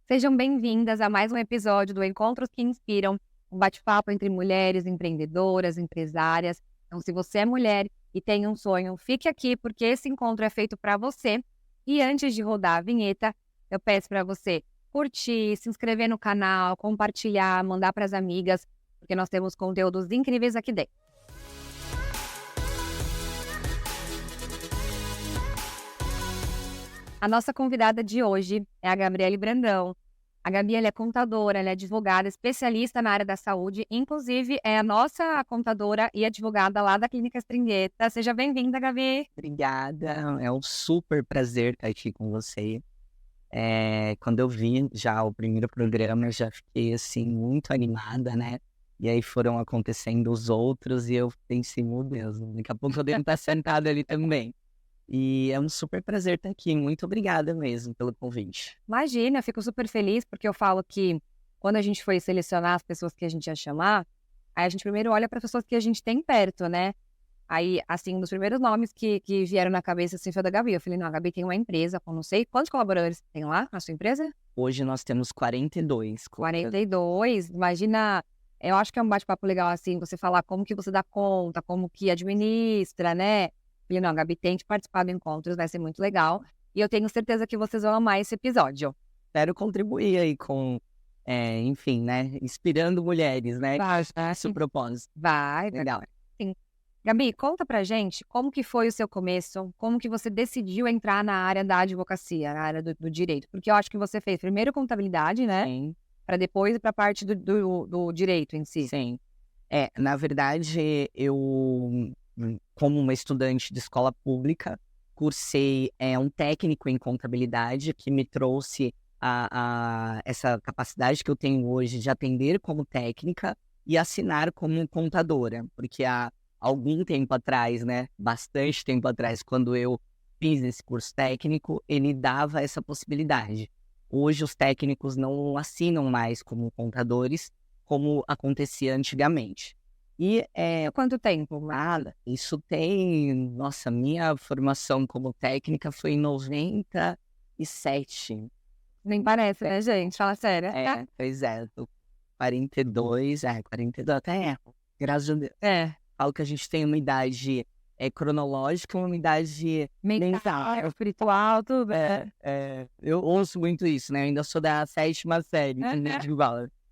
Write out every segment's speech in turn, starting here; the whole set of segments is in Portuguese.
Sejam bem-vindas a mais um episódio do Encontros que Inspiram, um bate-papo entre mulheres empreendedoras, empresárias. Então, se você é mulher e tem um sonho, fique aqui porque esse encontro é feito para você. E antes de rodar a vinheta, eu peço para você curtir, se inscrever no canal, compartilhar, mandar para as amigas, porque nós temos conteúdos incríveis aqui dentro. A nossa convidada de hoje é a Gabriele Brandão. A Gabi, ela é contadora, ela é advogada, especialista na área da saúde, inclusive é a nossa contadora e advogada lá da Clínica Stringetta. Seja bem-vinda, Gabi. Obrigada, é um super prazer estar aqui com você. Quando eu vi já o primeiro programa, eu já fiquei, assim, muito animada, né? E aí foram acontecendo os outros e eu pensei, meu Deus, daqui a pouco eu devo estar sentada ali também. E é um super prazer estar aqui. Muito obrigada mesmo pelo convite. Imagina, eu fico super feliz porque eu falo que quando a gente foi selecionar as pessoas que a gente ia chamar, aí a gente primeiro olha para as pessoas que a gente tem perto, né? Aí, assim, um dos primeiros nomes que vieram na cabeça, assim, foi o da Gabi. Eu falei, não, a Gabi tem uma empresa com não sei quantos colaboradores tem lá na sua empresa? Hoje nós temos 42. 42, imagina, eu acho que é um bate-papo legal, assim, você falar como que você dá conta, como que administra, né? Falei, não, a Gabi tem que participar do Encontros, vai ser muito legal. E eu tenho certeza que vocês vão amar esse episódio. Espero contribuir aí com, enfim, né? Inspirando mulheres, né? Vai, Esse é o propósito. vai. Legal. Sim. Gabi, conta pra gente como que foi o seu começo, como que você decidiu entrar na área da advocacia, na área do direito. Porque eu acho que você fez primeiro contabilidade, né? Sim. Para depois ir para a parte do direito em si. Sim. Na verdade, eu, como uma estudante de escola pública, cursei um técnico em contabilidade que me trouxe essa capacidade que eu tenho hoje de atender como técnica e assinar como contadora, porque há algum tempo atrás, né, bastante tempo atrás, quando eu fiz esse curso técnico, ele dava essa possibilidade. Hoje os técnicos não assinam mais como contadores, como acontecia antigamente. E Quanto tempo? isso tem... Nossa, minha formação como técnica foi em 97. Nem parece, né, gente? Fala sério. Pois é, tô 42, 42, até erro, graças a Deus. Falo que a gente tem uma idade cronológica e uma idade mental. Espiritual, tudo. Eu ouço muito isso, né? Eu ainda sou da 7ª série, né?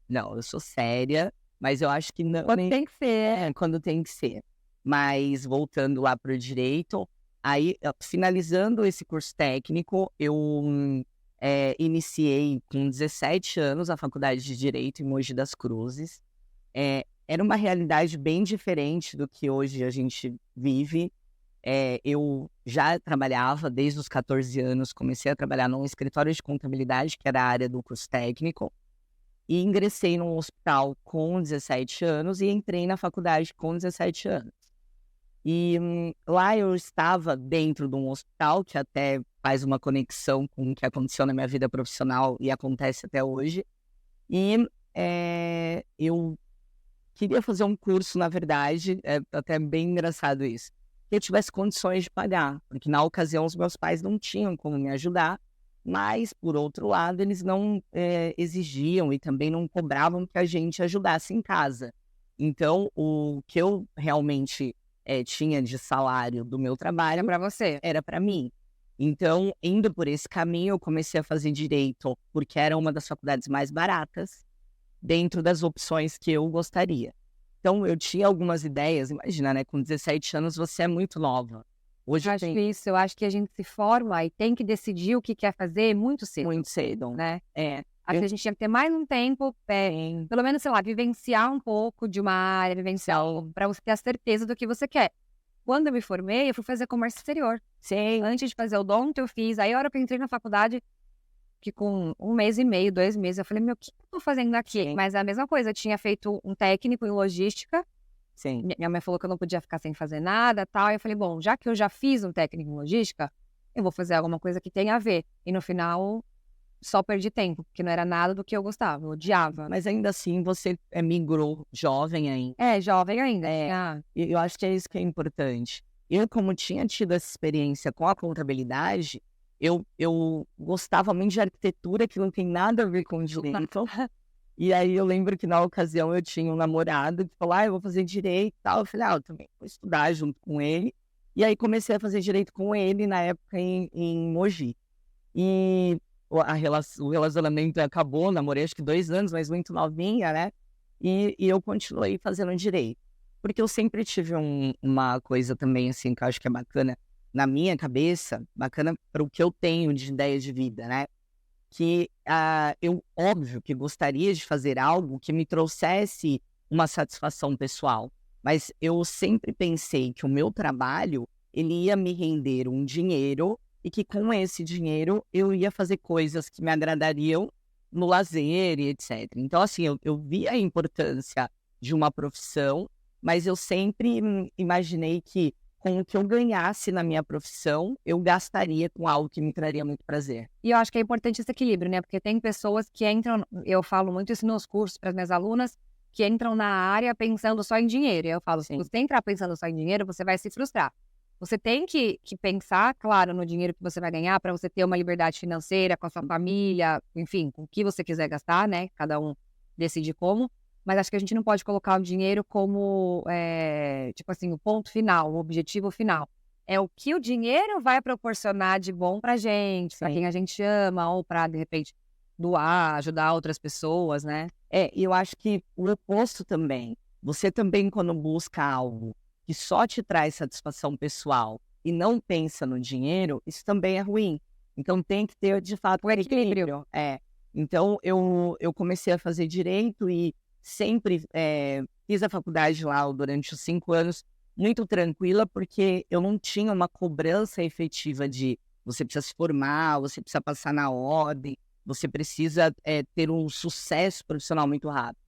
Não, eu sou séria, mas eu acho que não. Quando tem que ser. Quando tem que ser. Mas voltando lá pro direito, aí, finalizando esse curso técnico, eu iniciei com 17 anos a faculdade de Direito em Mogi das Cruzes. Era uma realidade bem diferente do que hoje a gente vive. Eu já trabalhava desde os 14 anos, comecei a trabalhar num escritório de contabilidade, que era a área do curso técnico, e ingressei num hospital com 17 anos e entrei na faculdade com 17 anos. E lá eu estava dentro de um hospital, que até faz uma conexão com o que aconteceu na minha vida profissional e acontece até hoje. E eu queria fazer um curso, na verdade, é até bem engraçado isso, que eu tivesse condições de pagar, porque na ocasião os meus pais não tinham como me ajudar, mas, por outro lado, eles não exigiam e também não cobravam que a gente ajudasse em casa. Então, o que eu realmente tinha de salário do meu trabalho Para você. era para mim. Então, indo por esse caminho, eu comecei a fazer direito, porque era uma das faculdades mais baratas, dentro das opções que eu gostaria. Então, eu tinha algumas ideias. Imagina, né? Com 17 anos, você é muito nova. Hoje Eu acho que a gente se forma e tem que decidir o que quer fazer muito cedo. muito cedo, né? Acho que a gente tinha que ter mais um tempo, pelo menos, sei lá, vivenciar um pouco de uma área, para você ter a certeza do que você quer. Quando eu me formei, eu fui fazer comércio exterior. Sim. Antes de fazer o odonto, eu fiz. Aí, a hora que eu entrei na faculdade, que com 1 mês e meio, 2 meses, eu falei, meu, o que eu tô fazendo aqui? Sim. Mas é a mesma coisa, eu tinha feito um técnico em logística. Sim. Minha mãe falou que eu não podia ficar sem fazer nada, tal. Aí eu falei, bom, já que eu já fiz um técnico em logística, eu vou fazer alguma coisa que tenha a ver. E no final, só perdi tempo, porque não era nada do que eu gostava, eu odiava. Mas ainda assim, você migrou jovem ainda. Jovem ainda. E eu acho que é isso que é importante. Eu, como tinha tido essa experiência com a contabilidade, eu gostava muito de arquitetura, que não tem nada a ver com direito. E aí eu lembro que na ocasião eu tinha um namorado que falou, eu vou fazer direito e tal. Eu falei, eu também vou estudar junto com ele. E aí comecei a fazer direito com ele na época em Mogi. E o relacionamento acabou, namorei acho que 2 anos, mas muito novinha, né? E eu continuei fazendo direito. Porque eu sempre tive uma coisa também, assim, que eu acho que é bacana na minha cabeça, bacana para o que eu tenho de ideia de vida, né? Que eu, óbvio, que gostaria de fazer algo que me trouxesse uma satisfação pessoal. Mas eu sempre pensei que o meu trabalho, ele ia me render um dinheiro e que com esse dinheiro eu ia fazer coisas que me agradariam no lazer e etc. Então, assim, eu vi a importância de uma profissão, mas eu sempre imaginei que com o que eu ganhasse na minha profissão, eu gastaria com algo que me traria muito prazer. E eu acho que é importante esse equilíbrio, né? Porque tem pessoas que entram, eu falo muito isso nos cursos para as minhas alunas, que entram na área pensando só em dinheiro. E eu falo, se você entrar pensando só em dinheiro, você vai se frustrar. Você tem que pensar, claro, no dinheiro que você vai ganhar para você ter uma liberdade financeira com a sua família, enfim, com o que você quiser gastar, né? Cada um decide como. Mas acho que a gente não pode colocar o dinheiro como, tipo assim, o ponto final, o objetivo final. É o que o dinheiro vai proporcionar de bom pra gente, pra quem a gente ama, ou pra, de repente, doar, ajudar outras pessoas, né? E eu acho que o oposto também. Você também, quando busca algo que só te traz satisfação pessoal e não pensa no dinheiro, isso também é ruim. Então tem que ter, de fato, O equilíbrio. Então eu comecei a fazer direito e sempre fiz a faculdade lá durante os 5 anos muito tranquila, porque eu não tinha uma cobrança efetiva de você precisa se formar, você precisa passar na ordem, você precisa ter um sucesso profissional muito rápido.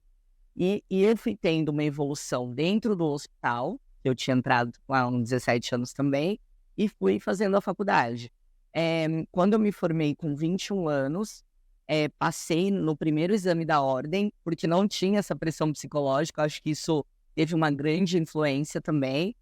E eu fui tendo uma evolução dentro do hospital, eu tinha entrado lá uns 17 anos também, e fui fazendo a faculdade. Quando eu me formei com 21 anos, passei no primeiro exame da ordem, porque não tinha essa pressão psicológica, acho que isso teve uma grande influência também,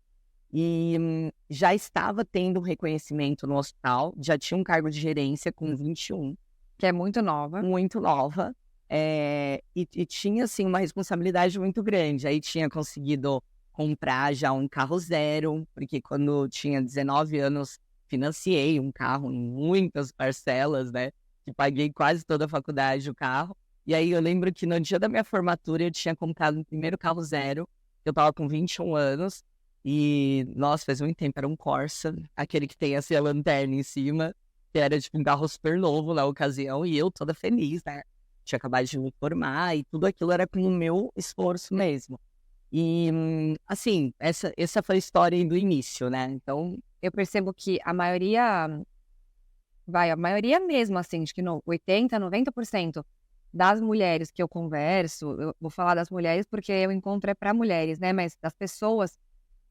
e já estava tendo reconhecimento no hospital, já tinha um cargo de gerência com 21. Que é muito nova. Muito nova, e tinha, assim, uma responsabilidade muito grande. Aí tinha conseguido comprar já um carro zero, porque quando tinha 19 anos, financiei um carro em muitas parcelas, né? Que paguei quase toda a faculdade o carro. E aí eu lembro que no dia da minha formatura eu tinha comprado o primeiro carro zero, eu tava com 21 anos, e, nossa, faz muito tempo, era um Corsa, aquele que tem assim a lanterna em cima, que era tipo um carro super novo na ocasião, e eu toda feliz, né? Tinha acabado de me formar, e tudo aquilo era com o meu esforço mesmo. E, assim, essa foi a história do início, né? Então, Eu percebo que a maioria mesmo, assim, acho que 80, 90% das mulheres que eu converso, eu vou falar das mulheres porque o encontro é para mulheres, né? Mas das pessoas,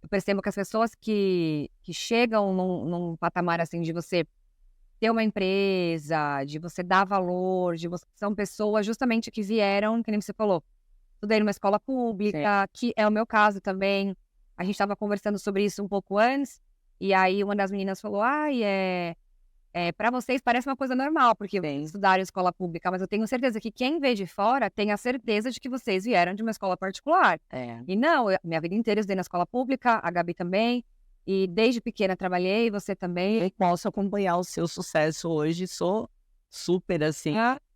eu percebo que as pessoas que chegam num patamar, assim, de você ter uma empresa, de você dar valor, são pessoas justamente que vieram, que nem você falou, estudei numa escola pública, que é o meu caso também. A gente estava conversando sobre isso um pouco antes, e aí uma das meninas falou, para vocês parece uma coisa normal, porque estudaram em escola pública, mas eu tenho certeza que quem vê de fora tem a certeza de que vocês vieram de uma escola particular. E não, minha vida inteira eu estudei na escola pública, a Gabi também, e desde pequena trabalhei, você também. eu posso acompanhar o seu sucesso hoje, sou super, assim,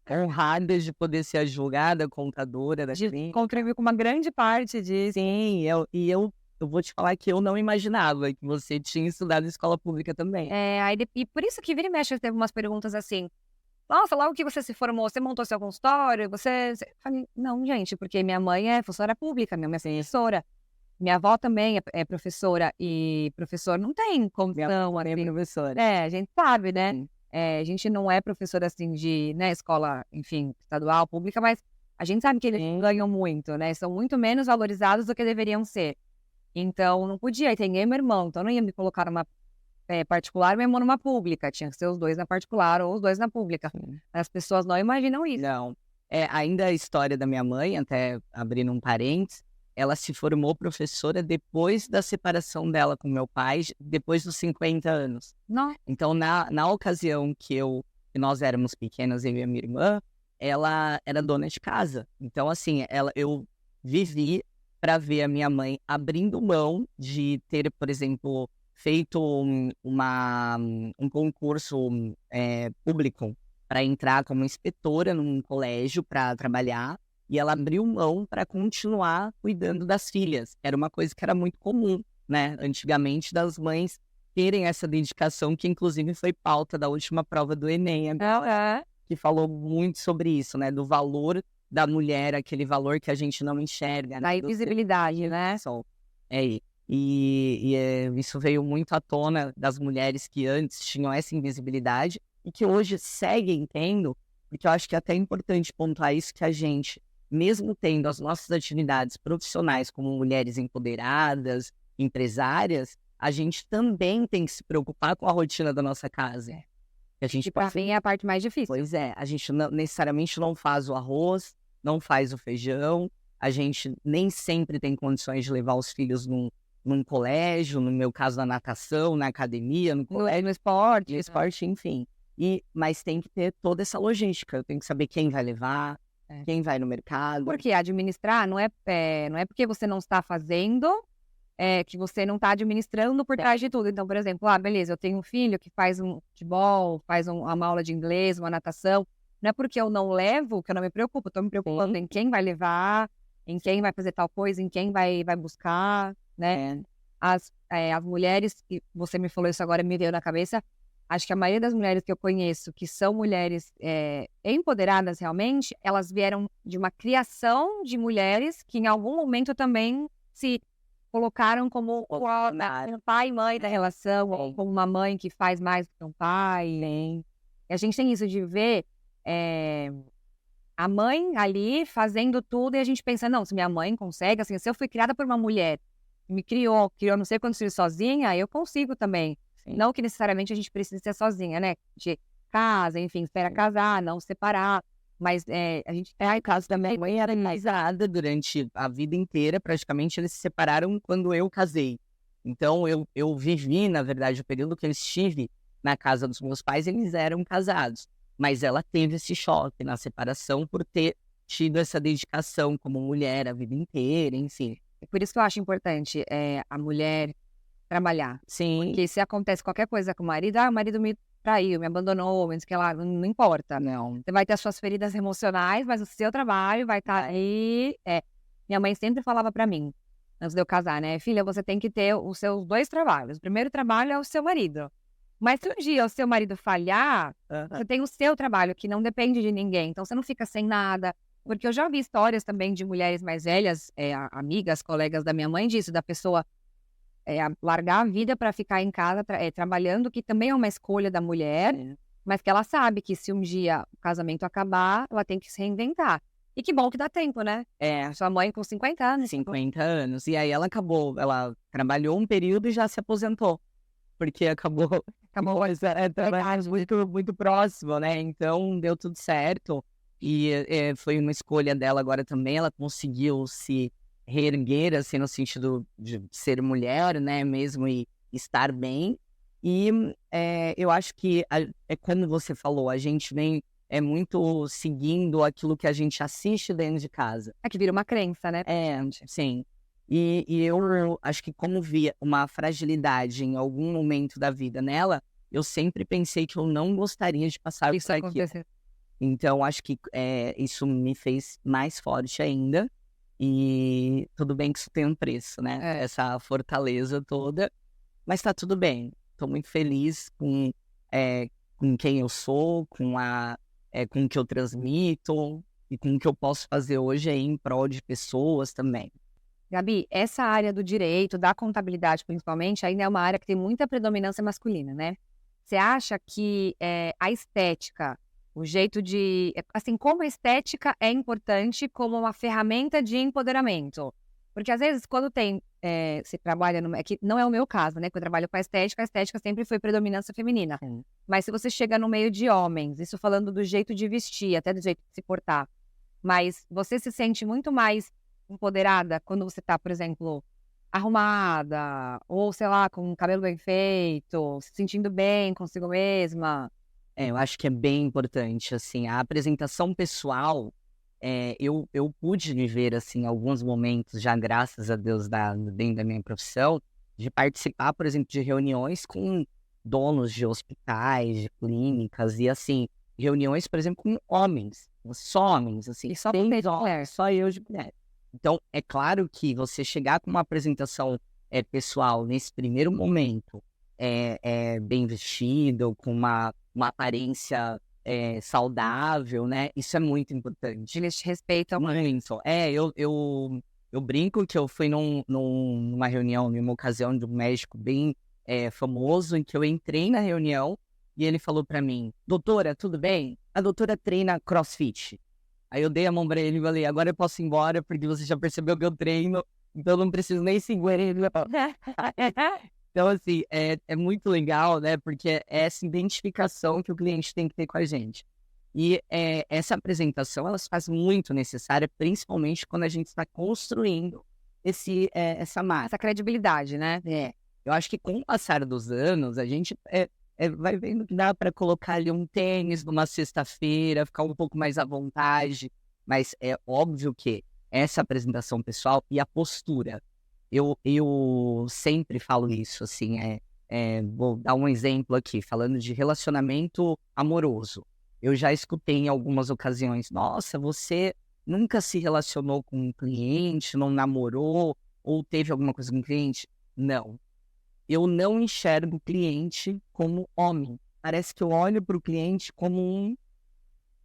honrada de poder ser advogada, contadora da clínica. Contribuir com uma grande parte disso. Sim, eu vou te falar que eu não imaginava que você tinha estudado em escola pública também. E por isso que vira e mexe, teve umas perguntas assim, nossa, logo que você se formou, você montou seu consultório, Eu falei, não, gente, porque minha mãe é professora pública, minha mãe é professora, minha avó também é professora, e professor não tem condição, Minha assim. professora. A gente sabe, né? A gente não é professora, assim, de, né, escola, enfim, estadual, pública, mas a gente sabe que eles ganham muito, né? São muito menos valorizados do que deveriam ser. Então, não podia, e tem eu e meu irmão, então não ia me colocar numa particular e meu irmão numa pública, tinha que ser os dois na particular ou os dois na pública. As pessoas não imaginam isso. Não. Ainda a história da minha mãe, até abrindo um parênteses, ela se formou professora depois da separação dela com meu pai, depois dos 50 anos. Não. Então, na ocasião que nós éramos pequenas, eu e a minha irmã, ela era dona de casa. Então, assim, eu vivi para ver a minha mãe abrindo mão de ter, por exemplo, feito um concurso público para entrar como inspetora num colégio para trabalhar, e ela abriu mão para continuar cuidando das filhas. Era uma coisa que era muito comum, né? Antigamente, das mães terem essa dedicação, que inclusive foi pauta da última prova do Enem, que falou muito sobre isso, né? Do valor da mulher, aquele valor que a gente não enxerga. Da Né? invisibilidade, né? Isso veio muito à tona das mulheres que antes tinham essa invisibilidade e que hoje seguem tendo, porque eu acho que é até importante pontuar isso, que a gente, mesmo tendo as nossas atividades profissionais como mulheres empoderadas, empresárias, a gente também tem que se preocupar com a rotina da nossa casa. Que a gente pra mim é a parte mais difícil. Pois é, a gente necessariamente não faz o arroz, não faz o feijão, a gente nem sempre tem condições de levar os filhos num colégio, no meu caso na natação, na academia, no esporte, enfim. Mas tem que ter toda essa logística, eu tenho que saber quem vai levar, quem vai no mercado. Porque administrar não é porque você não está fazendo, que você não está administrando por trás de tudo. Então, por exemplo, beleza, eu tenho um filho que faz um futebol, faz uma aula de inglês, uma natação. Não é porque eu não levo que eu não me preocupo. Estou me preocupando em quem vai levar, em quem vai fazer tal coisa, em quem vai buscar, né? As mulheres, que você me falou isso agora, me veio na cabeça. Acho que a maioria das mulheres que eu conheço, que são mulheres empoderadas realmente, elas vieram de uma criação de mulheres que em algum momento também se colocaram como um pai e mãe da relação, ou como uma mãe que faz mais do que um pai. E a gente tem isso de ver a mãe ali fazendo tudo e a gente pensa, não, se minha mãe consegue, assim, se eu fui criada por uma mulher, me criou não sei quantos filhos sozinha, eu consigo também. Sim. Não que necessariamente a gente precise ser sozinha, né? De casa, enfim, espera casar, não separar. Mas a gente tem o caso da minha mãe, era casada durante a vida inteira, praticamente eles se separaram quando eu casei. Então eu vivi, na verdade, o período que eu estive na casa dos meus pais, eles eram casados. Mas ela teve esse choque na separação por ter tido essa dedicação como mulher a vida inteira, enfim. É por isso que eu acho importante a mulher trabalhar. Sim. Porque se acontece qualquer coisa com o marido me traiu, me abandonou, menos que ela, não importa. Não. Você vai ter as suas feridas emocionais, mas o seu trabalho vai estar aí. Minha mãe sempre falava pra mim, antes de eu casar, né? Filha, você tem que ter os seus 2 trabalhos. O primeiro trabalho é o seu marido. Mas se um dia o seu marido falhar, você tem o seu trabalho, que não depende de ninguém. Então, você não fica sem nada. Porque eu já ouvi histórias também de mulheres mais velhas, amigas, colegas da minha mãe, disso, da pessoa largar a vida para ficar em casa trabalhando, que também é uma escolha da mulher, mas que ela sabe que se um dia o casamento acabar, ela tem que se reinventar. E que bom que dá tempo, né? Sua mãe com 50 anos. 50 anos. E aí ela trabalhou um período e já se aposentou. Porque acabou mas trabalho muito, muito próximo, né? Então deu tudo certo. E foi uma escolha dela agora também. Ela conseguiu se reerguer, assim, no sentido de ser mulher, né? Mesmo e estar bem. E eu acho que, quando você falou, a gente vem muito seguindo aquilo que a gente assiste dentro de casa. Que vira uma crença, né? Sim. E eu acho que, como via uma fragilidade em algum momento da vida nela, eu sempre pensei que eu não gostaria de passar isso aqui. Então, acho que isso me fez mais forte ainda. E tudo bem que isso tem um preço, né? Essa fortaleza toda. Mas tá tudo bem. Tô muito feliz com quem eu sou, com o que eu transmito e com o que eu posso fazer hoje aí em prol de pessoas também. Gabi, essa área do direito, da contabilidade principalmente, ainda é uma área que tem muita predominância masculina, né? Você acha que a estética, o jeito de... Assim, como a estética é importante como uma ferramenta de empoderamento? Porque, às vezes, quando você trabalha... que não é o meu caso, né? Que eu trabalho com a estética sempre foi predominância feminina. Mas se você chega no meio de homens, isso falando do jeito de vestir, até do jeito de se portar, mas você se sente muito mais empoderada quando você tá, por exemplo, arrumada ou, sei lá, com o cabelo bem feito, se sentindo bem consigo mesma? Eu acho que é bem importante, assim, a apresentação pessoal, eu pude viver, assim, alguns momentos já, graças a Deus, dentro da minha profissão, de participar, por exemplo, de reuniões com donos de hospitais, de clínicas e, assim, reuniões, por exemplo, com homens, só homens, assim, E só sem você de mulher. só eu de mulher. Então, é claro que você chegar com uma apresentação, pessoal nesse primeiro momento, bem vestido, com uma aparência, saudável, né, isso é muito importante. Eles te respeitam. Muito. Eu brinco que eu fui numa reunião, numa ocasião de um médico bem, famoso, em que eu entrei na reunião e ele falou pra mim: "Doutora, tudo bem? A doutora treina crossfit". Aí eu dei a mão pra ele e falei: "Agora eu posso ir embora, porque você já percebeu que eu treino, então eu não preciso nem segurar ele". Então, assim, é muito legal, né, porque é essa identificação que o cliente tem que ter com a gente. E, essa apresentação, ela se faz muito necessária, principalmente quando a gente está construindo essa marca. Essa credibilidade, né? Eu acho que com o passar dos anos, a gente, vai vendo que dá para colocar ali um tênis numa sexta-feira, ficar um pouco mais à vontade, mas é óbvio que essa apresentação pessoal e a postura, eu sempre falo isso, assim, vou dar um exemplo aqui, falando de relacionamento amoroso. Eu já escutei em algumas ocasiões: "Nossa, você nunca se relacionou com um cliente, não namorou ou teve alguma coisa com um cliente?". Não, eu não enxergo o cliente como homem. Parece que eu olho para o cliente como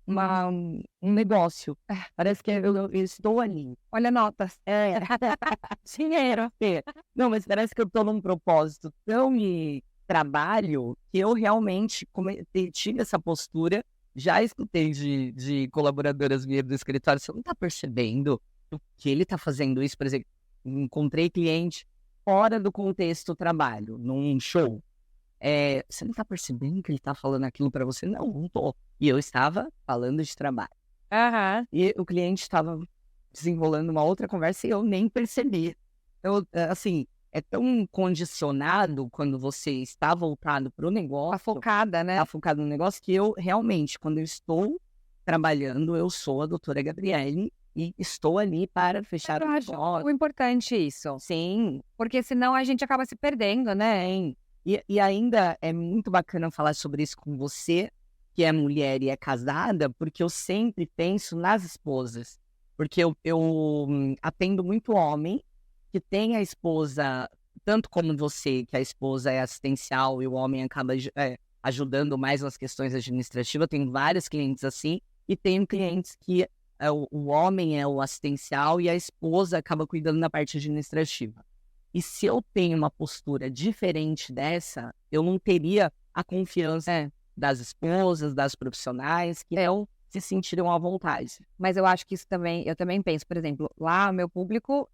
um negócio. Parece que eu estou ali. Olha notas. Dinheiro. Não, mas parece que eu estou num propósito tão de trabalho que eu realmente tive essa postura. Já escutei de colaboradoras minhas do escritório: "Você não está percebendo que ele está fazendo isso?". Por exemplo, encontrei cliente fora do contexto trabalho, num show. "Você não está percebendo que ele está falando aquilo para você?". "Não, não tô". E eu estava falando de trabalho. Aham. E o cliente estava desenrolando uma outra conversa e eu nem percebi. Então, assim, é tão condicionado quando você está voltado para o Tá negócio, focada, né? tá focado no negócio, que eu realmente, quando eu estou trabalhando, eu sou a doutora Gabriele e estou ali para fechar Eu o acho negócio. importante isso, Sim, porque senão a gente acaba se perdendo, né? tem. E ainda é muito bacana falar sobre isso com você, que é mulher e é casada, porque eu sempre penso nas esposas. Porque eu atendo muito homem que tem a esposa, tanto como você, que a esposa é assistencial e o homem acaba ajudando mais nas questões administrativas. Eu tenho vários clientes assim, e tenho clientes que o homem é o assistencial e a esposa acaba cuidando da parte administrativa. E se eu tenho uma postura diferente dessa, eu não teria a confiança das esposas, das profissionais, que não se sentiram à vontade. Mas eu acho que isso também, eu também penso, por exemplo, lá o meu público,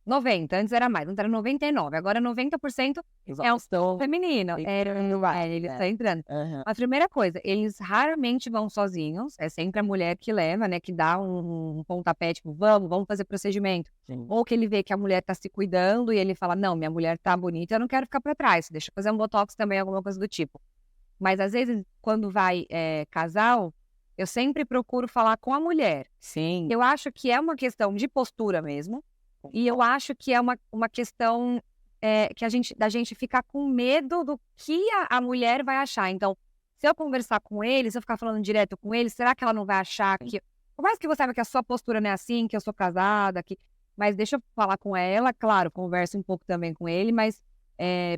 90, antes era mais, antes era 99, agora 90% é um Estão feminino. Ele tá entrando. Aham. A primeira coisa, eles raramente vão sozinhos, é sempre a mulher que leva, né, que dá um pontapé, tipo, vamos fazer procedimento. Sim. Ou que ele vê que a mulher tá se cuidando e ele fala: "Não, minha mulher tá bonita, eu não quero ficar pra trás, deixa eu fazer um botox também", alguma coisa do tipo. Mas às vezes, quando vai, casal, eu sempre procuro falar com a mulher. Sim. Eu acho que é uma questão de postura mesmo, e eu acho que é uma questão, que da gente ficar com medo do que a mulher vai achar. Então, se eu conversar com ele, se eu ficar falando direto com ele, será que ela não vai achar que, por mais que você saiba que a sua postura não é assim, que eu sou casada, mas deixa eu falar com ela, claro, converso um pouco também com ele, mas,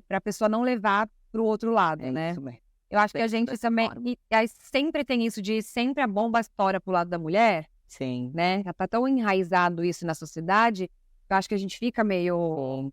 pra pessoa não levar para o outro lado, né. Isso mesmo. Eu acho que a Penso gente dessa também, forma. e aí sempre tem isso de sempre a bomba estoura para o lado da mulher, Sim. né, já tá tão enraizado isso na sociedade, que eu acho que a gente fica meio.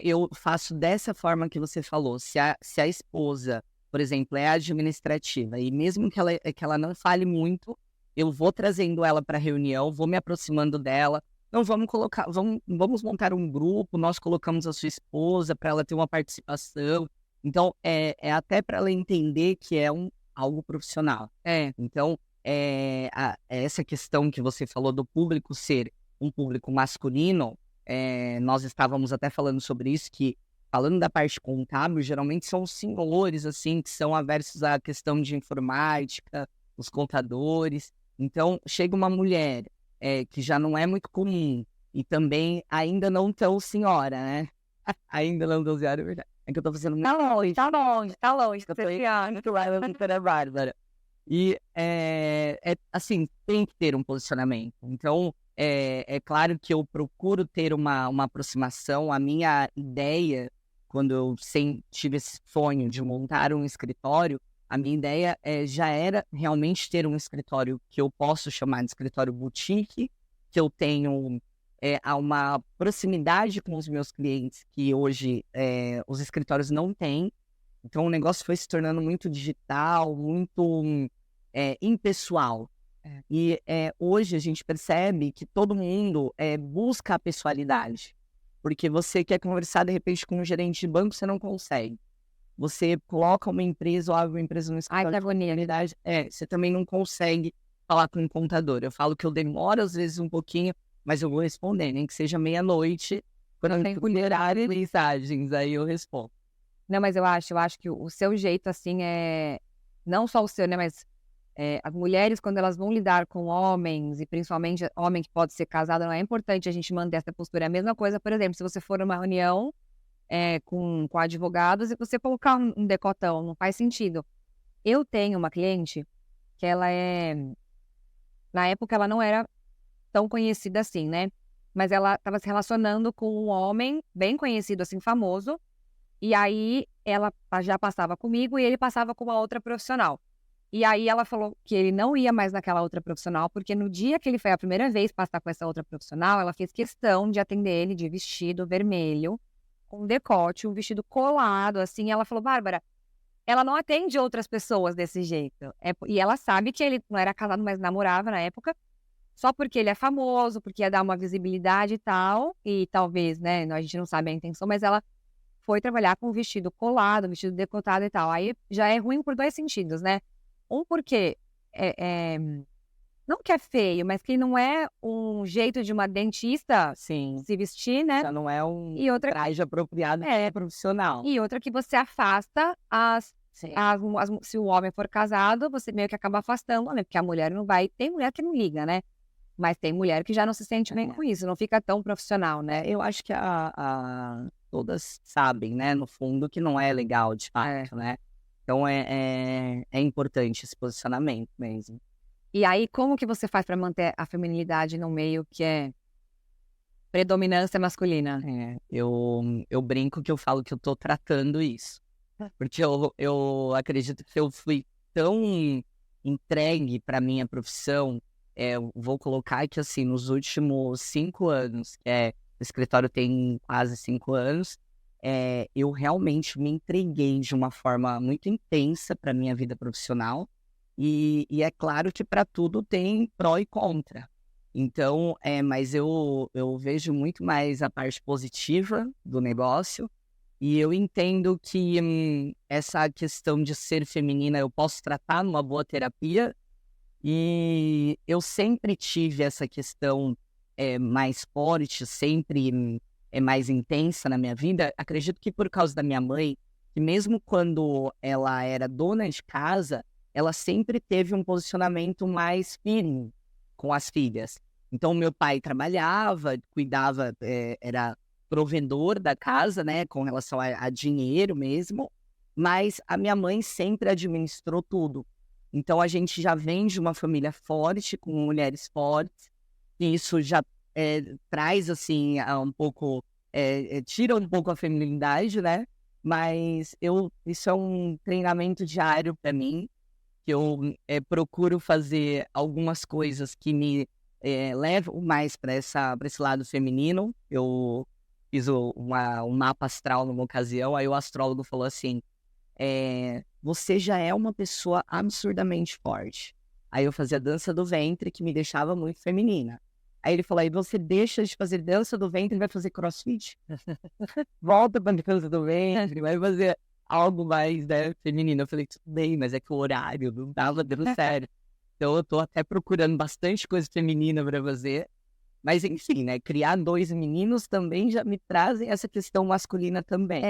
Eu faço dessa forma que você falou. Se a esposa, por exemplo, é administrativa e mesmo que ela não fale muito, eu vou trazendo ela para a reunião, vou me aproximando dela. Não, vamos montar um grupo, nós colocamos a sua esposa para ela ter uma participação. Então, é até para ela entender que é algo profissional. Então, essa questão que você falou do público ser um público masculino, nós estávamos até falando sobre isso, que falando da parte contábil, geralmente são os senhores, assim, que são aversos à questão de informática, os contadores. Então, chega uma mulher que já não é muito comum e também ainda não tão senhora, né? Ainda não tão senhora, é verdade. É que eu tô fazendo muito... Tá longe, Eu tô Bárbara. E, assim, tem que ter um posicionamento. Então, é claro que eu procuro ter uma aproximação. A minha ideia, quando eu tive esse sonho de montar um escritório, a minha ideia já era realmente ter um escritório que eu posso chamar de escritório boutique, que eu tenho uma proximidade com os meus clientes que hoje os escritórios não têm. Então, o negócio foi se tornando muito digital, muito impessoal. E hoje a gente percebe que todo mundo busca a pessoalidade. Porque você quer conversar, de repente, com um gerente de banco, você não consegue. Você coloca uma empresa ou abre uma empresa no escritório Ai, que agonia. você também não consegue falar com um contador. Eu falo que eu demoro, às vezes, um pouquinho, mas eu vou responder, nem que seja meia-noite, quando tem horário mensagens, aí eu respondo. Não, mas eu acho que o seu jeito, assim, não só o seu, né, mas as mulheres, quando elas vão lidar com homens, e principalmente homem que pode ser casado, não é importante a gente manter essa postura. É a mesma coisa, por exemplo, se você for numa reunião com advogados e você colocar um decotão, não faz sentido. Eu tenho uma cliente que na época ela não era tão conhecida assim, né? Mas ela estava se relacionando com um homem bem conhecido, assim, famoso. E aí ela já passava comigo e ele passava com uma outra profissional. E aí ela falou que ele não ia mais naquela outra profissional, porque no dia que ele foi a primeira vez passar com essa outra profissional, ela fez questão de atender ele de vestido vermelho, com decote, um vestido colado, assim. E ela falou, Bárbara, ela não atende outras pessoas desse jeito. E ela sabe que ele não era casado, mas namorava na época, só porque ele é famoso, porque ia dar uma visibilidade e tal. E talvez, né, a gente não sabe a intenção, mas ela foi trabalhar com vestido colado, vestido decotado e tal. Aí já é ruim por 2 sentidos, né? Um, porque não que é feio, mas que não é um jeito de uma dentista Sim. se vestir, né? Já não é um E outra, traje apropriado profissional. E outra que você afasta se o homem for casado, você meio que acaba afastando, né? Porque a mulher não vai... Tem mulher que não liga, né? Mas tem mulher que já não se sente bem com isso, não fica tão profissional, né? Eu acho que todas sabem, né, no fundo, que não é legal, de fato, né? Então, é importante esse posicionamento mesmo. E aí, como que você faz para manter a feminilidade no meio que é predominância masculina? Eu brinco que eu falo que eu tô tratando isso. Porque eu acredito que eu fui tão entregue para minha profissão, eu vou colocar que, assim, nos últimos 5 anos, o escritório tem quase 5 anos, eu realmente me entreguei de uma forma muito intensa para minha vida profissional. E é claro que para tudo tem pró e contra. Então, mas eu vejo muito mais a parte positiva do negócio. E eu entendo que essa questão de ser feminina eu posso tratar numa boa terapia. E eu sempre tive essa questão mais forte, sempre mais intensa na minha vida. Acredito que por causa da minha mãe, que mesmo quando ela era dona de casa, ela sempre teve um posicionamento mais firme com as filhas. Então, meu pai trabalhava, cuidava, era provedor da casa, né, com relação a dinheiro mesmo, mas a minha mãe sempre administrou tudo. Então, a gente já vem de uma família forte, com mulheres fortes, e isso já traz, assim, um pouco, tira um pouco a feminilidade, né? Mas isso é um treinamento diário para mim, que eu procuro fazer algumas coisas que me levam mais para esse lado feminino. Eu fiz um mapa astral numa ocasião, aí o astrólogo falou assim, você já é uma pessoa absurdamente forte. Aí eu fazia dança do ventre, que me deixava muito feminina. Aí ele falou, aí você deixa de fazer dança do ventre e vai fazer crossfit? Volta pra dança do ventre, vai fazer algo mais, né, feminino. Eu falei, tudo bem, mas é que o horário não tava dando certo. Então eu tô até procurando bastante coisa feminina para fazer. Mas enfim, né, criar 2 meninos também já me trazem essa questão masculina também.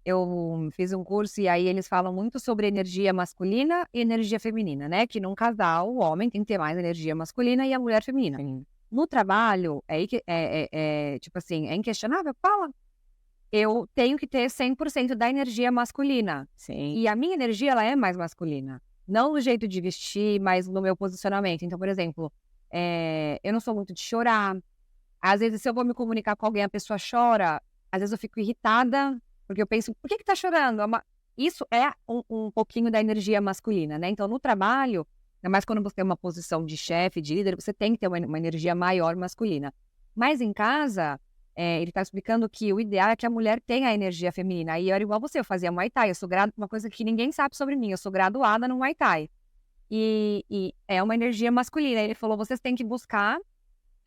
Eu fiz um curso e aí eles falam muito sobre energia masculina e energia feminina, né, que num casal o homem tem que ter mais energia masculina e a mulher feminina. Sim, No trabalho, é aí que tipo assim, é inquestionável, fala, eu tenho que ter 100% da energia masculina. sim, E a minha energia, ela é mais masculina. Não no jeito de vestir, mas no meu posicionamento. Então, por exemplo, eu não sou muito de chorar. Às vezes, se eu vou me comunicar com alguém, a pessoa chora, às vezes eu fico irritada, porque eu penso: "Por que que tá chorando?" Isso é um pouquinho da energia masculina, né. Então, no trabalho, ainda mais quando você tem uma posição de chefe, de líder, você tem que ter uma energia maior masculina. Mas em casa, ele tá explicando que o ideal é que a mulher tenha a energia feminina. Aí eu era igual você, eu fazia Muay Thai, eu sou uma coisa que ninguém sabe sobre mim, eu sou graduada no Muay Thai. E é uma energia masculina. Ele falou: "Vocês têm que buscar,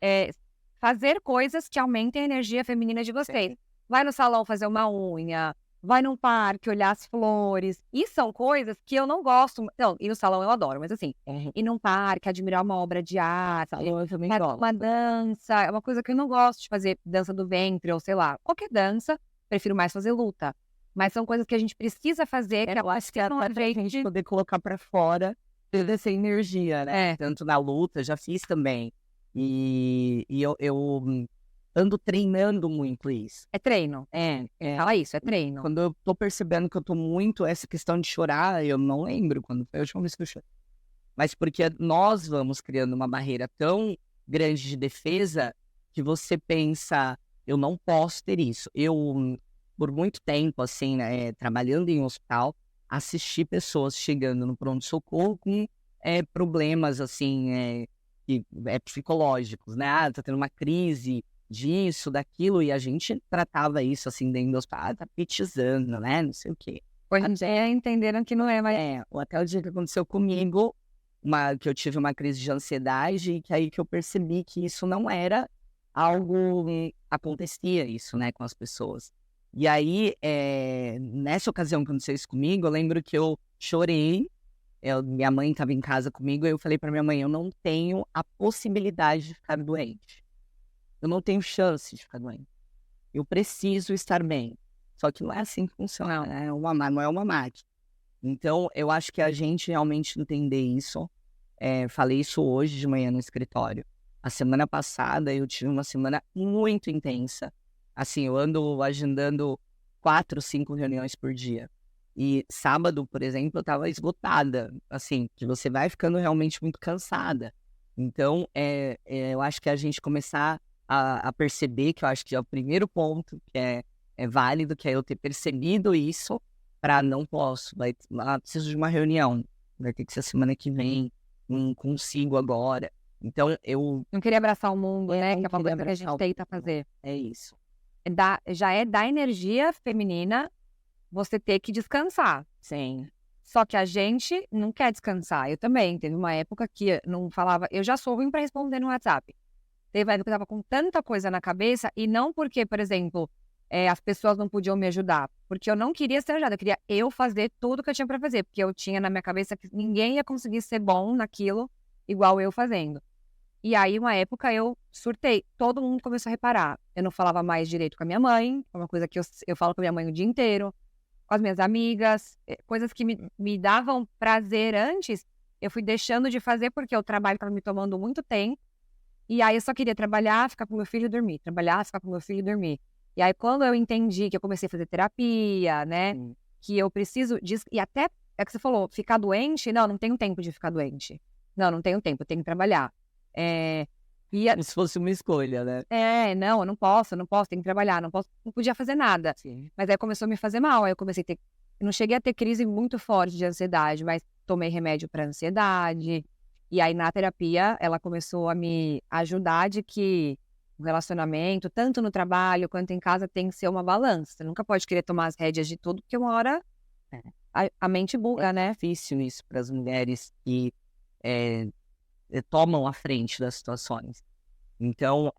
eh, fazer coisas que aumentem a energia feminina de vocês. sim. Vai no salão fazer uma unha, vai num parque olhar as flores". E são coisas que eu não gosto. Não, ir no salão eu adoro, mas assim, Uhum. ir num parque, admirar uma obra de arte, Salão eu também fazer gosto. uma dança, é uma coisa que eu não gosto de fazer, dança do ventre ou sei lá, qualquer dança, prefiro mais fazer luta. Mas são coisas que a gente precisa fazer, que Eu acho que é não até a pra gente gente poder colocar pra fora toda essa energia, né, é, tanto na luta, já fiz também. E eu ando treinando muito isso. é treino. Fala isso, é treino. Quando eu tô percebendo que eu tô muito essa questão de chorar, eu não lembro quando foi a última vez que eu chorei. Mas porque nós vamos criando uma barreira tão grande de defesa, que você pensa: "Eu não posso ter isso". Eu, por muito tempo, assim, né, trabalhando em hospital, assisti pessoas chegando no pronto-socorro com, problemas, assim, psicológicos, né. "Ah, tá tendo uma crise disso, daquilo", e a gente tratava isso, assim, dentro do hospital: "Ah, tá petizando, né, não sei o quê". Hoje em dia entenderam que não é mais Ou até o dia que aconteceu comigo, que eu tive uma crise de ansiedade, e que aí que eu percebi que isso não era algo acontecia isso, né, com as pessoas. E aí, nessa ocasião que aconteceu isso comigo, eu lembro que eu chorei, minha mãe estava em casa comigo, e eu falei pra minha mãe: "Eu não tenho a possibilidade de ficar doente. Eu não tenho chance de ficar doente. Eu preciso estar bem". Só que não é assim que funciona, né, não é uma máquina. Então, eu acho que a gente realmente entender isso, falei isso hoje de manhã no escritório. A semana passada eu tive uma semana muito intensa. Assim, eu ando agendando 4, 5 reuniões por dia. E sábado, por exemplo, eu estava esgotada, assim, que você vai ficando realmente muito cansada. Então, eu acho que a gente começar a perceber, que eu acho que é o primeiro ponto que é válido, que é eu ter percebido isso, para não posso, preciso de uma reunião, vai ter que ser semana que vem, não consigo agora. Então não queria abraçar o mundo, né, não que é uma queria coisa que a abraçar gente o tenta mundo. fazer. É isso. Já é da energia feminina você ter que descansar. Sim. Só que a gente não quer descansar. Eu também. Teve uma época que não falava, eu já sou ruim para responder no WhatsApp. Teve uma época que eu estava com tanta coisa na cabeça, e não porque, por exemplo, as pessoas não podiam me ajudar, porque eu não queria ser ajudada, eu queria eu fazer tudo que eu tinha para fazer, porque eu tinha na minha cabeça que ninguém ia conseguir ser bom naquilo igual eu fazendo. E aí, uma época, eu surtei, todo mundo começou a reparar. Eu não falava mais direito com a minha mãe, é uma coisa que eu falo com a minha mãe o dia inteiro, com as minhas amigas, coisas que me davam prazer antes, eu fui deixando de fazer porque o trabalho estava me tomando muito tempo, e aí eu só queria trabalhar, ficar com meu filho e dormir, trabalhar, ficar com meu filho e dormir. E aí quando eu entendi que eu comecei a fazer terapia, né, Sim. que eu preciso e até, é que você falou, ficar doente, não, não tenho tempo de ficar doente. Não, não tenho tempo, eu tenho que trabalhar. Eh, e a Como se fosse uma escolha, né. não, eu não posso, tenho que trabalhar, não posso, não podia fazer nada. Sim. Mas aí começou a me fazer mal, aí eu comecei a ter, eu não cheguei a ter crise muito forte de ansiedade, mas tomei remédio para ansiedade, e aí na terapia ela começou a me ajudar de que o relacionamento, tanto no trabalho quanto em casa, tem que ser uma balança, você nunca pode querer tomar as rédeas de tudo, porque uma hora É. a mente É buga, né. difícil isso para as mulheres que, eh tomam a frente das situações. Então,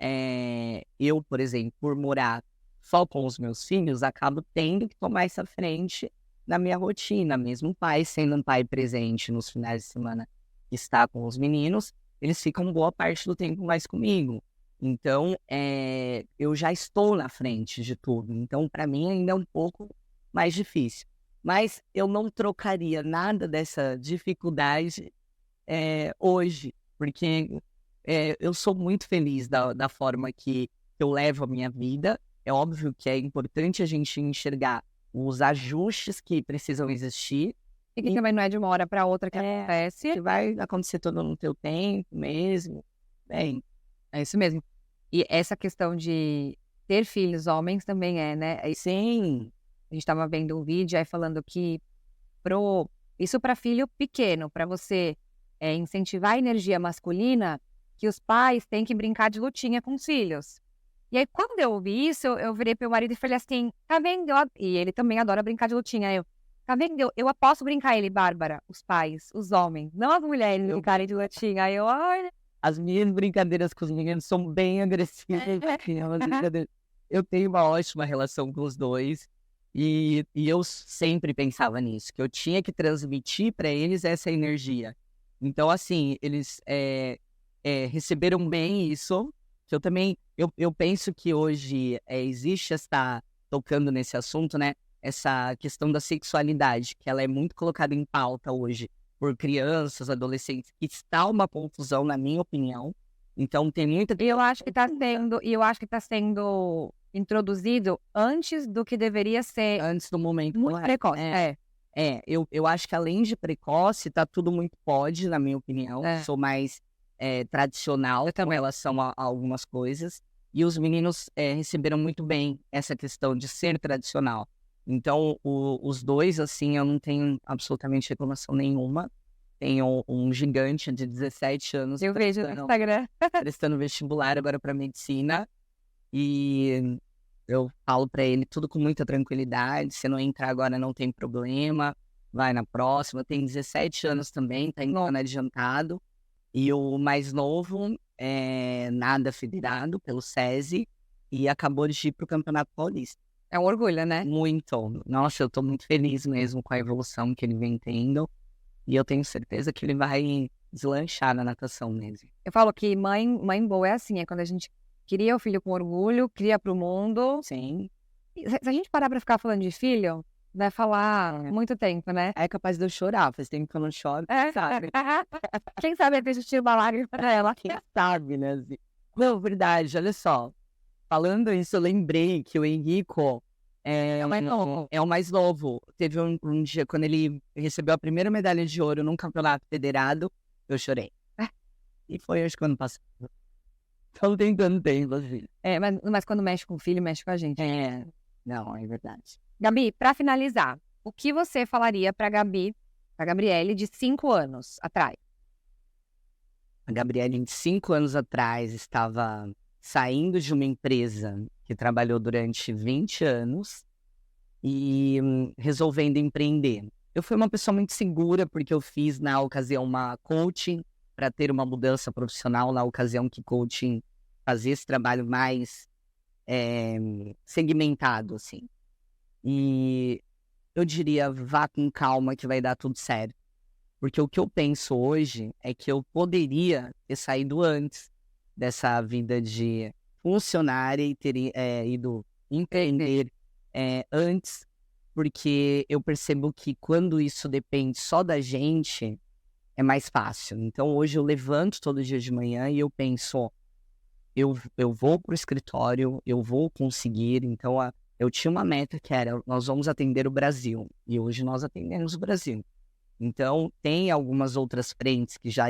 eu, por exemplo, por morar só com os meus filhos, acabo tendo que tomar essa frente na minha rotina, mesmo o pai sendo um pai presente nos finais de semana. que está com os meninos, eles ficam boa parte do tempo mais comigo. Então, eu já estou na frente de tudo. Então, para mim, ainda é um pouco mais difícil. Mas eu não trocaria nada dessa dificuldade hoje, porque eu sou muito feliz da forma que eu levo a minha vida. É óbvio que é importante a gente enxergar os ajustes que precisam existir. E que também não é de uma hora para outra que acontece. Que vai acontecer todo no teu tempo mesmo. Bem, É isso mesmo. E essa questão de ter filhos homens também né? sim, A gente estava vendo um vídeo aí falando que isso para filho pequeno, para você incentivar a energia masculina, que os pais têm que brincar de lutinha com os filhos. E aí, quando eu ouvi isso, eu virei pro meu marido e falei assim, tá vendo? E ele também adora brincar de lutinha. Tá vendo? Eu posso brincar ele, Bárbara, os pais, os homens, não as mulheres brincarem de lutinha. Aí olha... As minhas brincadeiras com os meninos são bem agressivas. Eu tenho uma ótima relação com os dois. E eu sempre pensava nisso, que eu tinha que transmitir para eles essa energia. Então, assim, eles receberam bem isso. Que eu também, eu penso que hoje existe tocando nesse assunto, né? Essa questão da sexualidade, que ela é muito colocada em pauta hoje por crianças, adolescentes, que está uma confusão, na minha opinião. Então, tem muita... Eu acho que está sendo introduzido antes do que deveria ser. Antes do momento muito precoce. Eu acho que além de precoce, tá tudo muito pode, na minha opinião. Sou mais tradicional com relação a algumas coisas. E os meninos receberam muito bem essa questão de ser tradicional. Então, os dois, assim, eu não tenho absolutamente reclamação nenhuma. Tenho um gigante de 17 anos. Eu vejo no Instagram. Prestando vestibular agora para medicina. E eu falo para ele tudo com muita tranquilidade. Se não entrar agora, não tem problema. Vai na próxima. Tem 17 anos também, tá entrando adiantado. E o mais novo é nada federado pelo SESI e acabou de ir para o Campeonato Paulista. É um orgulho, né? Muito. Nossa, eu tô muito feliz mesmo com a evolução que ele vem tendo. E eu tenho certeza que ele vai deslanchar na natação mesmo. Eu falo que mãe boa é assim, é quando a gente cria o filho com orgulho, cria pro mundo. Sim. E se a gente parar pra ficar falando de filho, vai falar muito tempo, né? É capaz de eu chorar, faz tempo que eu não choro, sabe? Quem sabe às vezes eu tiro uma lágrima pra ela. Quem sabe, né? Assim. Não, verdade, olha só. Falando isso, eu lembrei que o Henrico é o mais novo. Teve um dia, quando ele recebeu a primeira medalha de ouro num campeonato federado, eu chorei. E foi, acho que ano passado. Então tem tanto tempo, assim. Mas quando mexe com o filho, mexe com a gente. Não, é verdade. Gabi, pra finalizar, o que você falaria pra Gabriele de 5 anos atrás? A Gabriele, de 5 anos atrás, estava saindo de uma empresa que trabalhou durante 20 anos e resolvendo empreender. Eu fui uma pessoa muito segura, porque eu fiz, na ocasião, uma coaching para ter uma mudança profissional, na ocasião que coaching fazia esse trabalho mais segmentado, assim. E eu diria, vá com calma que vai dar tudo certo. Porque o que eu penso hoje é que eu poderia ter saído antes dessa vida de funcionária e ter ido empreender antes, porque eu percebo que quando isso depende só da gente, é mais fácil. Então hoje eu levanto todo dia de manhã e eu penso, eu vou pro escritório, eu vou conseguir. Então eu tinha uma meta que era, nós vamos atender o Brasil, e hoje nós atendemos o Brasil. Então, tem algumas outras frentes que já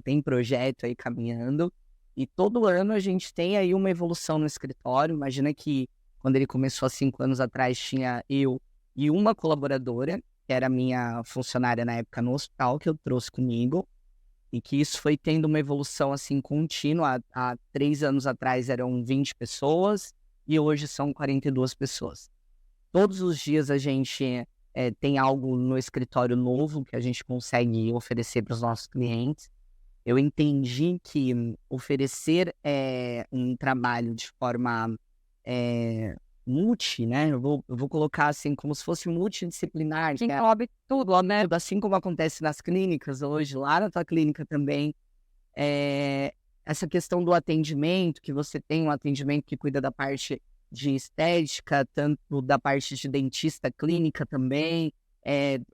tem projeto aí caminhando, e todo ano a gente tem aí uma evolução no escritório. Imagina que quando ele começou há 5 anos atrás, tinha eu e uma colaboradora, que era minha funcionária na época no hospital, que eu trouxe comigo, e que isso foi tendo uma evolução assim contínua. Há 3 anos atrás eram 20 pessoas, e hoje são 42 pessoas. Todos os dias a gente tem algo no escritório novo que a gente consegue oferecer para os nossos clientes. Eu entendi que oferecer um trabalho de forma né? Eu vou colocar assim, como se fosse multidisciplinar, Que que é englobe tudo, né? tudo, assim como acontece nas clínicas hoje, lá na tua clínica também. Essa questão do atendimento, que você tem um atendimento que cuida da parte de estética, tanto da parte de dentista clínica também,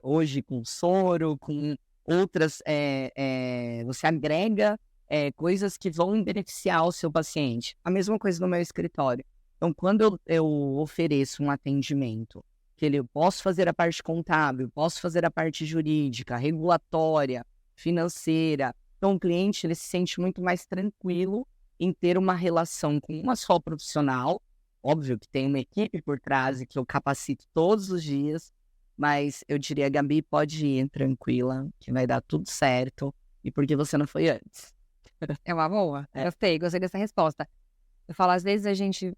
hoje com soro, com outras, você agrega coisas que vão beneficiar o seu paciente. A mesma coisa no meu escritório. Então, quando eu ofereço um atendimento, que eu posso fazer a parte contábil, posso fazer a parte jurídica, regulatória, financeira, então o cliente ele se sente muito mais tranquilo em ter uma relação com uma só profissional. Óbvio que tem uma equipe por trás e que eu capacito todos os dias, mas eu diria, Gabi, pode ir tranquila, que vai dar tudo certo. E por que você não foi antes? É uma boa. Gostei dessa resposta. Eu falo, às vezes a gente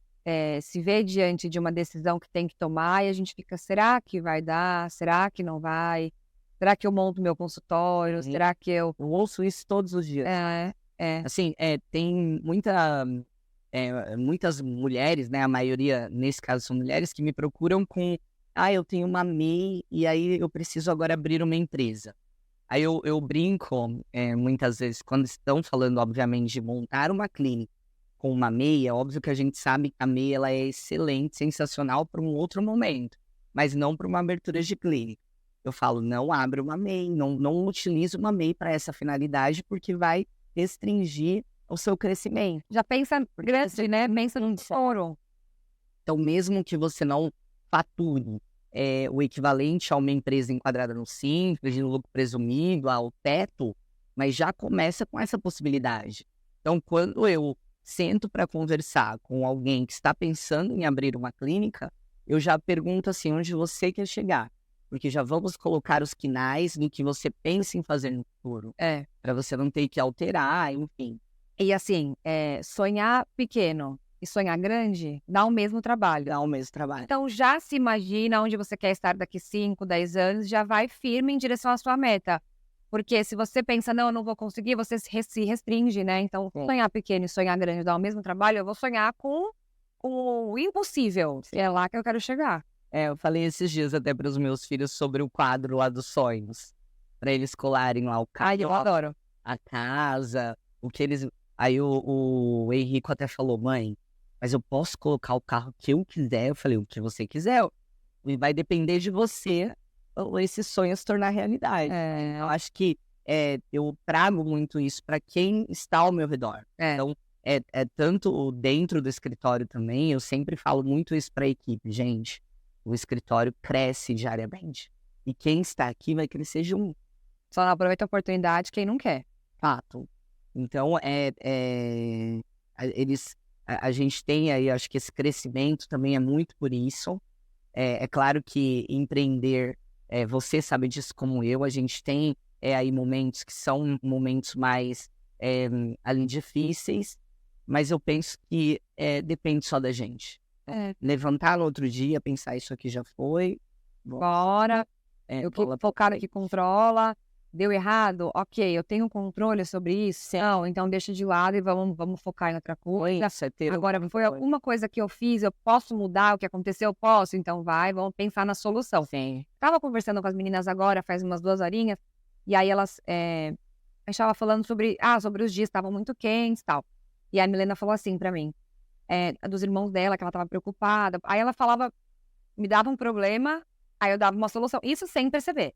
se vê diante de uma decisão que tem que tomar e a gente fica, será que vai dar? Será que não vai? Será que eu monto meu consultório? Será que eu... Eu ouço isso todos os dias. Assim, tem muitas mulheres, né? A maioria, nesse caso, são mulheres que me procuram com eu tenho uma MEI e aí eu preciso agora abrir uma empresa. Aí eu brinco, muitas vezes, quando estão falando, obviamente, de montar uma clínica com uma MEI, é óbvio que a gente sabe que a MEI ela é excelente, sensacional para um outro momento, mas não para uma abertura de clínica. Eu falo, não abra uma MEI, não utilize uma MEI para essa finalidade, porque vai restringir o seu crescimento. Já pensa grande, né? Pensa num tesouro. Então, mesmo que você não fature o equivalente a uma empresa enquadrada no Simples, no lucro presumido, ao teto, mas já começa com essa possibilidade. Então, quando eu sento para conversar com alguém que está pensando em abrir uma clínica, eu já pergunto assim, onde você quer chegar? Porque já vamos colocar os quinais no que você pensa em fazer no futuro. Para você não ter que alterar, enfim. E assim, sonhar pequeno e sonhar grande dá o mesmo trabalho. Dá o mesmo trabalho. Então já se imagina onde você quer estar daqui 5, 10 anos, já vai firme em direção à sua meta. Porque se você pensa, não, eu não vou conseguir, você se restringe, né? Então, sonhar pequeno e sonhar grande dá o mesmo trabalho, eu vou sonhar com o impossível. É lá que eu quero chegar. Eu falei esses dias até para os meus filhos sobre o quadro lá dos sonhos. Para eles colarem lá o carro. Eu adoro. A casa, o que eles... Aí o Henrico até falou, mãe, mas eu posso colocar o carro que eu quiser? Eu falei, o que você quiser. E vai depender de você esse sonho se tornar realidade. Eu acho que eu trago muito isso para quem está ao meu redor. Então, tanto dentro do escritório também, eu sempre falo muito isso para a equipe. Gente, o escritório cresce diariamente. E quem está aqui vai crescer junto. Só não aproveita a oportunidade quem não quer. Fato. Então, a gente tem aí, acho que esse crescimento também é muito por isso. É claro que empreender, você sabe disso como eu, a gente tem aí momentos que são momentos mais ali difíceis, mas eu penso que depende só da gente. Levantar no outro dia, pensar isso aqui já foi. Bora. Eu focar no que controla. Deu errado? Ok, eu tenho controle sobre isso? Não, então deixa de lado e vamos focar em outra coisa. Agora, foi alguma coisa que eu fiz, eu posso mudar o que aconteceu? Eu posso? Então vamos pensar na solução. Sim. Tava conversando com as meninas agora, faz umas 2 horinhas, e aí elas... a gente estava falando sobre os dias, estavam muito quentes e tal. E a Milena falou assim pra mim, dos irmãos dela, que ela tava preocupada. Aí ela falava, me dava um problema, aí eu dava uma solução. Isso sem perceber.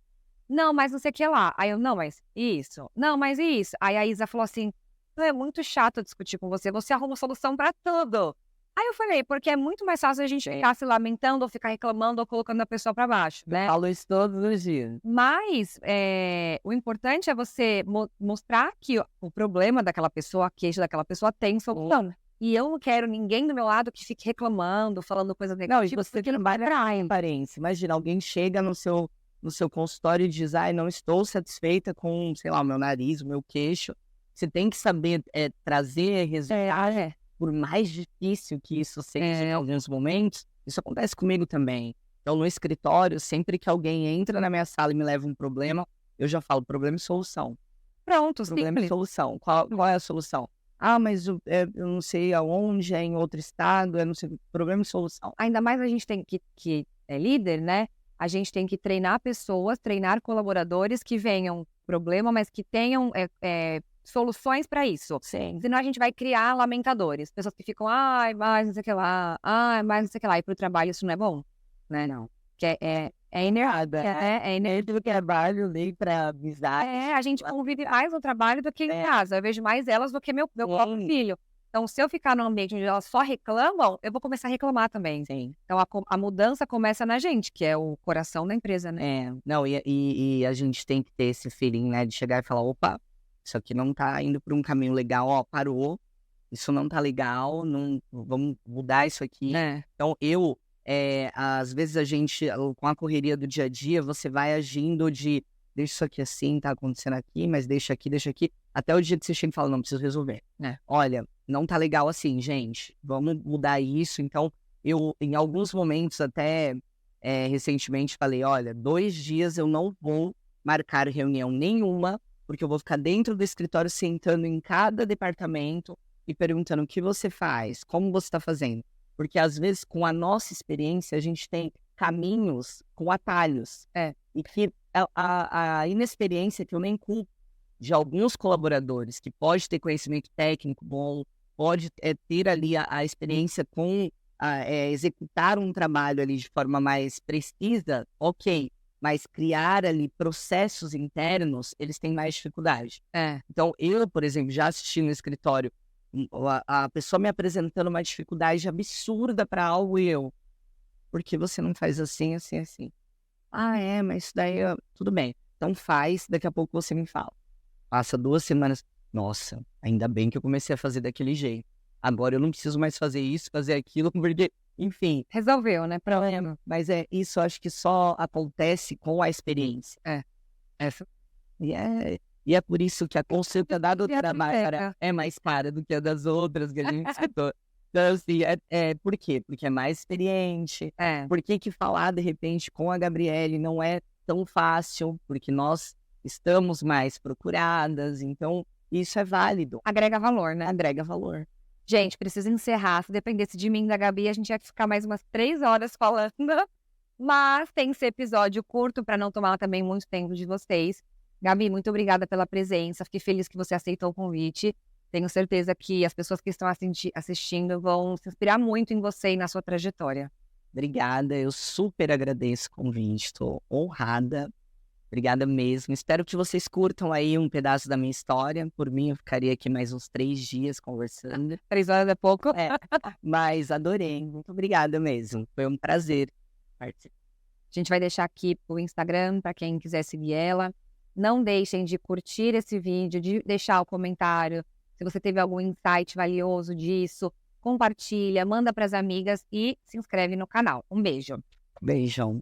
Não, mas não sei o que lá. Aí eu, não, mas isso. Não, mas isso. Aí a Isa falou assim, é muito chato discutir com você, você arruma solução pra tudo. Aí eu falei, porque é muito mais fácil a gente ficar se lamentando, ou ficar reclamando, ou colocando a pessoa pra baixo, né? Eu falo isso todos os dias. Mas o importante é você mostrar que o problema daquela pessoa, a queixa daquela pessoa tem solução. E eu não quero ninguém do meu lado que fique reclamando, falando coisas negativas. Não, e você trabalha com transparência. Imagina, alguém chega no seu consultório e diz, não estou satisfeita com, sei lá, o meu nariz, o meu queixo. Você tem que saber trazer resultados, por mais difícil que isso seja em alguns momentos. Isso acontece comigo também. Então, no escritório, sempre que alguém entra na minha sala e me leva um problema, eu já falo problema e solução. Pronto, problema e solução. Qual é a solução? Ah, mas eu não sei aonde, é em outro estado, eu não sei, problema e solução. Ainda mais a gente tem que é líder, né, a gente tem que treinar pessoas, treinar colaboradores que venham problema, mas que tenham, soluções para isso. Sim. Senão a gente vai criar lamentadores, pessoas que ficam: "Ai, mas não sei o que lá, ai, mas não sei o que lá", e para o trabalho isso não é bom, né. Não. Que é Nada, energia, né, é ener nem do trabalho, nem pra amizade. a gente convive mais no trabalho do que em É. casa, eu vejo mais elas do que meu próprio Sim, filho. Então se eu ficar num ambiente onde elas só reclamam, eu vou começar a reclamar também. sim. Então a mudança começa na gente, que é o coração da empresa, né. É, não, e a gente tem que ter esse feeling, né, de chegar e falar: "Opa, isso aqui não tá indo por um caminho legal, ó, parou, isso não tá legal, não vamos mudar isso aqui". É. Então às vezes com a correria do dia a dia, você vai agindo de: "Deixa isso aqui assim, tá acontecendo aqui, mas deixa aqui", até o dia que você chega e fala: "Não, preciso resolver. Olha, não tá legal assim, gente, vamos mudar isso". Então eu, em alguns momentos até recentemente falei: "Olha, 2 dias eu não vou marcar reunião nenhuma, porque eu vou ficar dentro do escritório sentando em cada departamento e perguntando: 'O que você faz? Como você está fazendo?'". Porque às vezes com a nossa experiência a gente tem caminhos com atalhos, e que a inexperiência, que eu nem culpo, de alguns colaboradores que pode ter conhecimento técnico bom, pode, ter ali a experiência com executar um trabalho ali de forma mais precisa, ok, mas criar ali processos internos, eles têm mais dificuldade. É. Então eu, por exemplo, já assisti no escritório, a pessoa me apresentando uma dificuldade absurda para algo e eu: "Por que você não faz assim, assim, assim?". "Ah, é, mas isso daí tudo bem, então faz, daqui a pouco você me fala". Passa 2 semanas: "Nossa, ainda bem que eu comecei a fazer daquele jeito. Agora eu não preciso mais fazer isso, fazer aquilo", porque, enfim, Resolveu, né, pronto. mas isso eu acho que só acontece com a experiência. Essa E é por isso que a consulta da doutora Bárbara biblioteca. é mais cara do que a das outras que a gente citou. Então, assim, por quê? Porque é mais experiente. É, Por que que falar, de repente, com a Gabriele não é tão fácil? Porque nós estamos mais procuradas, então isso é válido, agrega valor, né. agrega valor. Gente, preciso encerrar, se dependesse de mim e da Gabi, a gente ia ficar mais umas 3 horas falando, mas tem que ser episódio curto para não tomar também muito tempo de vocês. Gabi, muito obrigada pela presença, fiquei feliz que você aceitou o convite. Tenho certeza que as pessoas que estão assistindo vão se inspirar muito em você e na sua trajetória. Obrigada, eu super agradeço o convite, estou honrada. Obrigada mesmo. Espero que vocês curtam aí um pedaço da minha história. Por mim, eu ficaria aqui mais uns 3 dias conversando. 3 horas é pouco? É, mas adorei. Muito obrigada mesmo. Foi um prazer participar. A gente vai deixar aqui o Instagram para quem quiser seguir ela. Não deixem de curtir esse vídeo, de deixar o comentário. Se você teve algum insight valioso disso, compartilha, manda para as amigas e se inscreve no canal. Um beijo. Beijão.